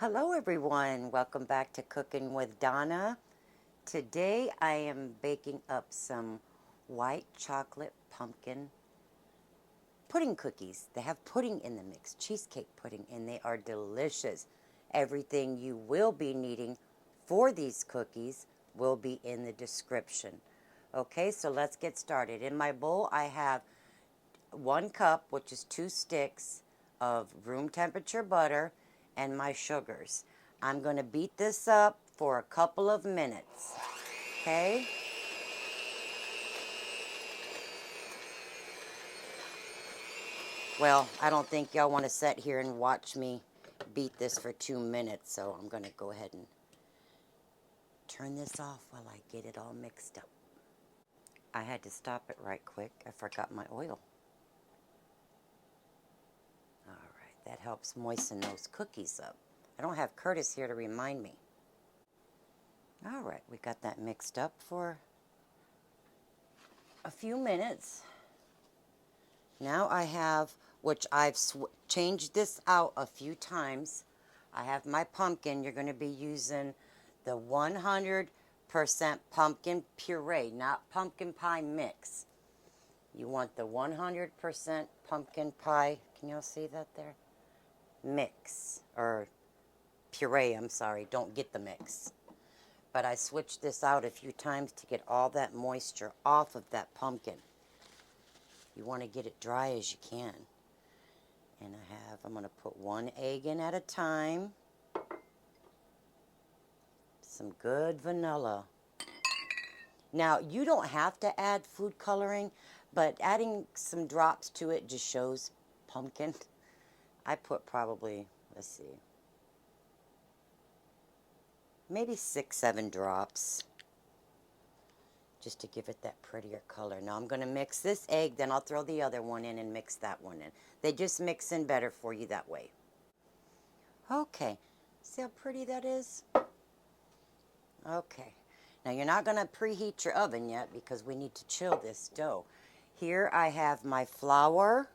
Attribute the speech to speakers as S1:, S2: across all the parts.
S1: Hello everyone, welcome back to Cooking with Donna. Today I am baking up some white chocolate pumpkin pudding cookies. They have pudding in the mix, cheesecake pudding, and they are delicious. Everything you will be needing for these cookies will be in the description. Okay, so let's get started. In my bowl I have 1 cup, which is 2 sticks of room temperature butter, and my sugars. I'm going to beat this up for a couple of minutes. Okay? Well, I don't think y'all want to sit here and watch me beat this for 2 minutes, so I'm going to go ahead and turn this off while I get it all mixed up. I had to stop it right quick. I forgot my oil. All right, that helps moisten those cookies up. I don't have Curtis here to remind me. All right, we got that mixed up for a few minutes. Now I have, which I've changed this out a few times. I have my pumpkin. You're going to be using the 100% pumpkin puree, not pumpkin pie mix. You want the 100% pumpkin pie, can y'all see that there? Mix, or puree, I'm sorry, don't get the mix. But I switched this out a few times to get all that moisture off of that pumpkin. You want to get it dry as you can. And I'm going to put 1 egg in at a time. Some good vanilla. Now, you don't have to add food coloring, but adding some drops to it just shows pumpkin. I put probably, let's see, maybe 6, 7 drops, just to give it that prettier color. Now I'm going to mix this egg, then I'll throw the other one in and mix that one in. They just mix in better for you that way. Okay, see how pretty that is? Okay, now you're not going to preheat your oven yet because we need to chill this dough. Here I have my flour.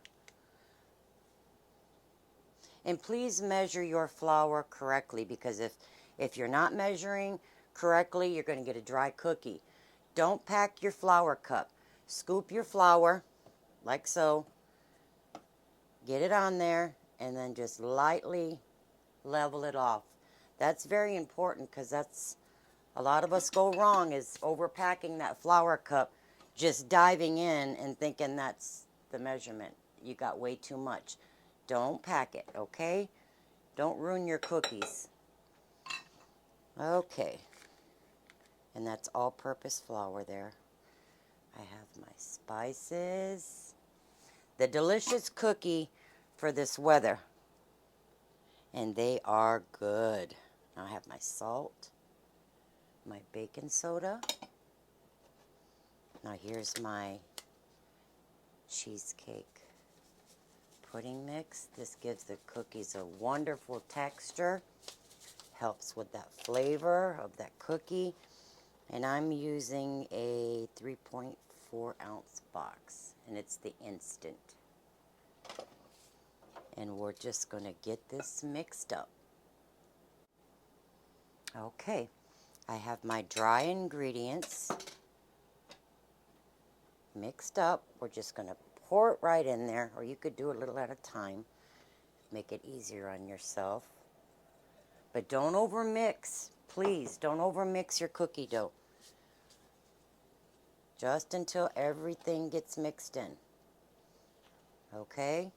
S1: And please measure your flour correctly, because if you're not measuring correctly, you're going to get a dry cookie. Don't pack your flour cup. Scoop your flour like so. Get it on there and then just lightly level it off. That's very important, because that's a lot of us go wrong, is overpacking that flour cup, just diving in and thinking that's the measurement. You got way too much. Don't pack it, okay? Don't ruin your cookies. Okay. And that's all-purpose flour there. I have my spices. The delicious cookie for this weather. And they are good. Now I have my salt, my baking soda. Now here's my cheesecake pudding mix. This gives the cookies a wonderful texture. Helps with that flavor of that cookie. And I'm using a 3.4-ounce box, and it's the instant. And we're just going to get this mixed up. Okay, I have my dry ingredients mixed up. We're just going to pour it right in there, or you could do a little at a time. Make it easier on yourself. But don't overmix. Please, don't overmix your cookie dough. Just until everything gets mixed in. Okay?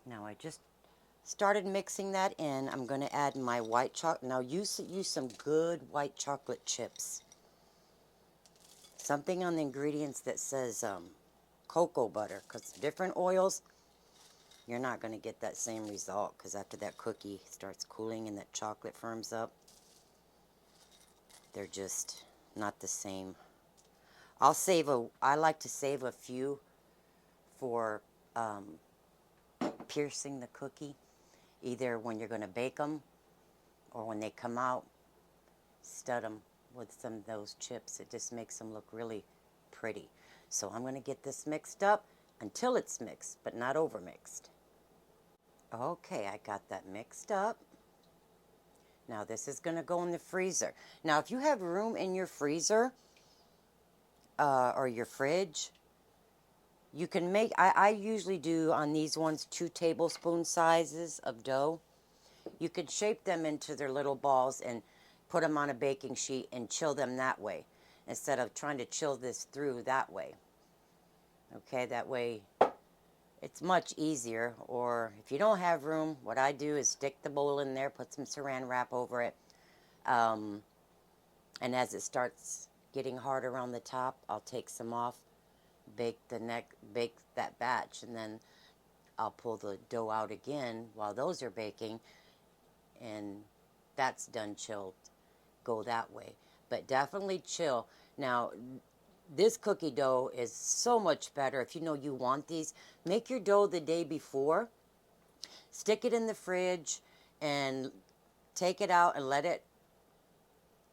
S1: Now I just started mixing that in. I'm going to add my white chocolate. Now use some good white chocolate chips. Something on the ingredients that says cocoa butter, because different oils, you're not going to get that same result, because after that cookie starts cooling and that chocolate firms up, they're just not the same. I like to save a few for piercing the cookie, either when you're going to bake them or when they come out. Stud them with some of those chips. It just makes them look really pretty. So I'm going to get this mixed up until it's mixed, but not over mixed. Okay, I got that mixed up. Now this is going to go in the freezer. Now if you have room in your freezer or your fridge, you can make, I usually do on these ones 2 tablespoon sizes of dough. You could shape them into their little balls and put them on a baking sheet and chill them that way instead of trying to chill this through that way. Okay, that way it's much easier. Or if you don't have room, what I do is stick the bowl in there, put some saran wrap over it, and as it starts getting hard around the top, I'll take some off, bake that batch, and then I'll pull the dough out again while those are baking, and that's done chilled. Go that way, but definitely chill. Now this cookie dough is so much better. If you know you want these, make your dough the day before, stick it in the fridge, and take it out and let it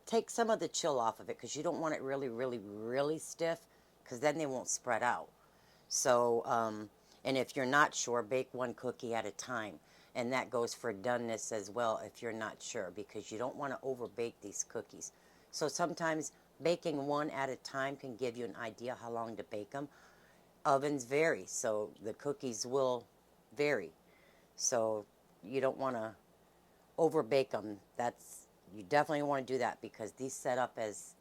S1: take some of the chill off of it, because you don't want it really, really, really stiff, because then they won't spread out. So, and if you're not sure, bake 1 cookie at a time. And that goes for doneness as well if you're not sure, because you don't want to over bake these cookies. So sometimes baking 1 at a time can give you an idea how long to bake them. Ovens vary, so the cookies will vary. So you don't want to over bake them. You definitely want to do that, because these set up as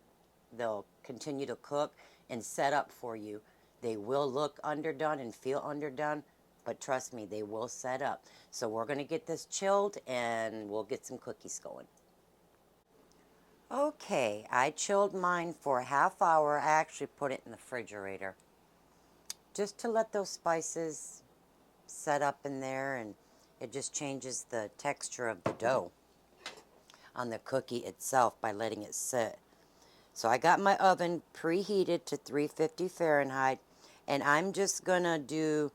S1: they'll continue to cook and set up for you. They will look underdone and feel underdone, but trust me, they will set up. So we're going to get this chilled and we'll get some cookies going. Okay, I chilled mine for a half hour. I actually put it in the refrigerator just to let those spices set up in there, and it just changes the texture of the dough on the cookie itself by letting it sit. So I got my oven preheated to 350 Fahrenheit, and I'm just going to do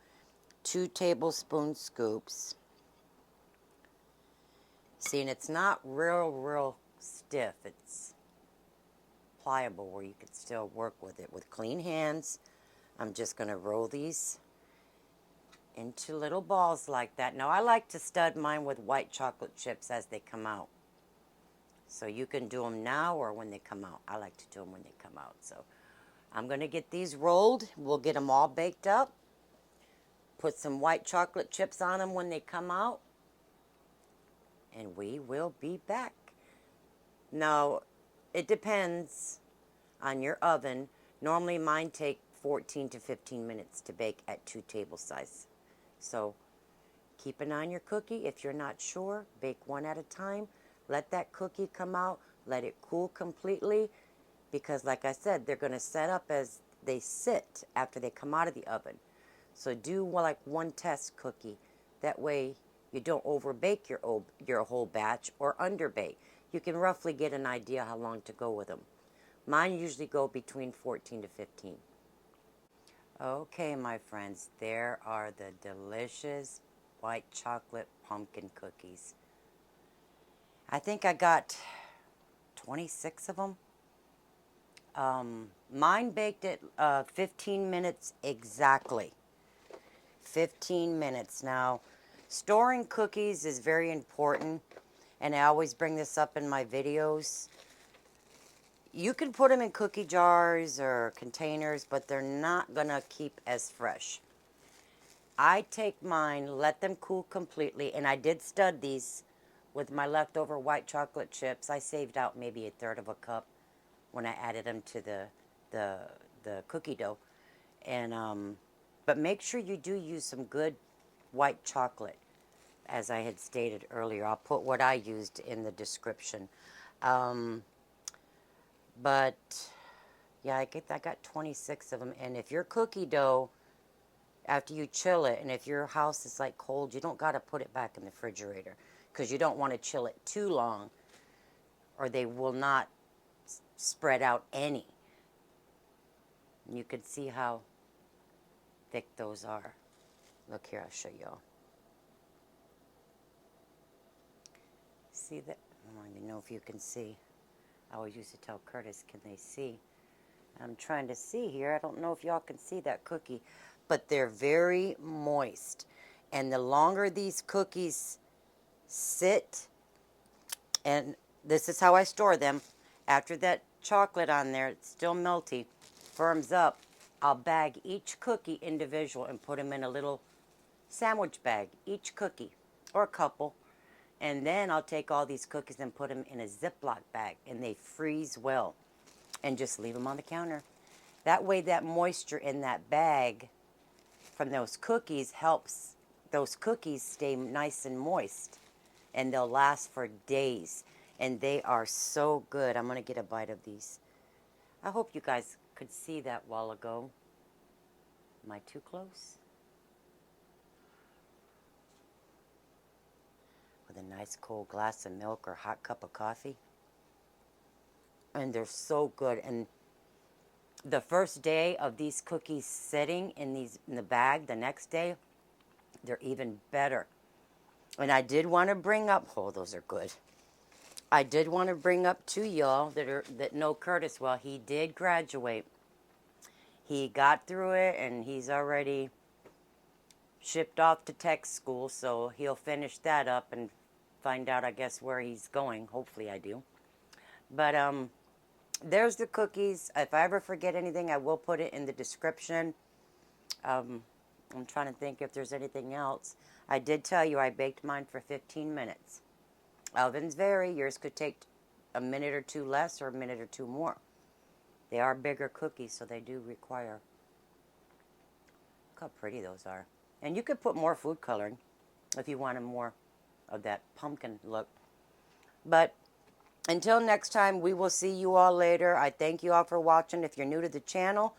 S1: 2 tablespoon scoops. See, and it's not real stiff. It's pliable where you can still work with it. With clean hands, I'm just going to roll these into little balls like that. Now, I like to stud mine with white chocolate chips as they come out. So you can do them now or when they come out. I like to do them when they come out. So I'm going to get these rolled. We'll get them all baked up. Put some white chocolate chips on them when they come out. And we will be back. Now, it depends on your oven. Normally mine take 14 to 15 minutes to bake at 2 table size. So keep an eye on your cookie. If you're not sure, bake 1 at a time. Let that cookie come out. Let it cool completely, because like I said, they're going to set up as they sit after they come out of the oven. So do like 1 test cookie. That way you don't overbake your whole batch or underbake. You can roughly get an idea how long to go with them. Mine usually go between 14 to 15. Okay, my friends, there are the delicious white chocolate pumpkin cookies. I think I got 26 of them. Mine baked at 15 minutes exactly. 15 minutes. Now, storing cookies is very important, and I always bring this up in my videos. You can put them in cookie jars or containers, but they're not going to keep as fresh. I take mine, let them cool completely, and I did stud these with my leftover white chocolate chips. I saved out maybe 1/3 of a cup when I added them to the cookie dough. And but make sure you do use some good white chocolate, as I had stated earlier. I'll put what I used in the description. But yeah, I got 26 of them. And if your cookie dough, after you chill it, and if your house is like cold, you don't got to put it back in the refrigerator, because you don't want to chill it too long, or they will not spread out any. And you can see how thick those are. Look here, I'll show y'all. See that? I don't even know if you can see. I always used to tell Curtis, can they see? I'm trying to see here. I don't know if y'all can see that cookie, but they're very moist. And the longer these cookies sit, and this is how I store them, after that chocolate on there, it's still melty, firms up, I'll bag each cookie individual and put them in a little sandwich bag, each cookie, or a couple. And then I'll take all these cookies and put them in a Ziploc bag, and they freeze well. And just leave them on the counter. That way that moisture in that bag from those cookies helps those cookies stay nice and moist. And they'll last for days. And they are so good. I'm going to get a bite of these. I hope you guys could see that while ago. Am I too close? With a nice cold glass of milk or hot cup of coffee. And they're so good. And the first day of these cookies sitting in the bag, the next day, they're even better. And I did want to bring up, oh, those are good. I did want to bring up to y'all that know Curtis well. He did graduate. He got through it, and he's already shipped off to tech school, so he'll finish that up and find out, I guess, where he's going. Hopefully I do. But there's the cookies. If I ever forget anything, I will put it in the description. I'm trying to think if there's anything else. I did tell you I baked mine for 15 minutes. Ovens vary. Yours could take a minute or two less or a minute or two more. They are bigger cookies, so they do require. Look how pretty those are. And you could put more food coloring if you wanted more of that pumpkin look. But until next time, we will see you all later. I thank you all for watching. If you're new to the channel,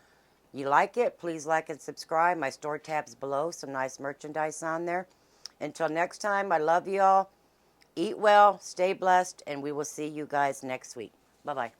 S1: you like it, please like and subscribe. My store tab's below. Some nice merchandise on there. Until next time, I love you all. Eat well, stay blessed, and we will see you guys next week. Bye-bye.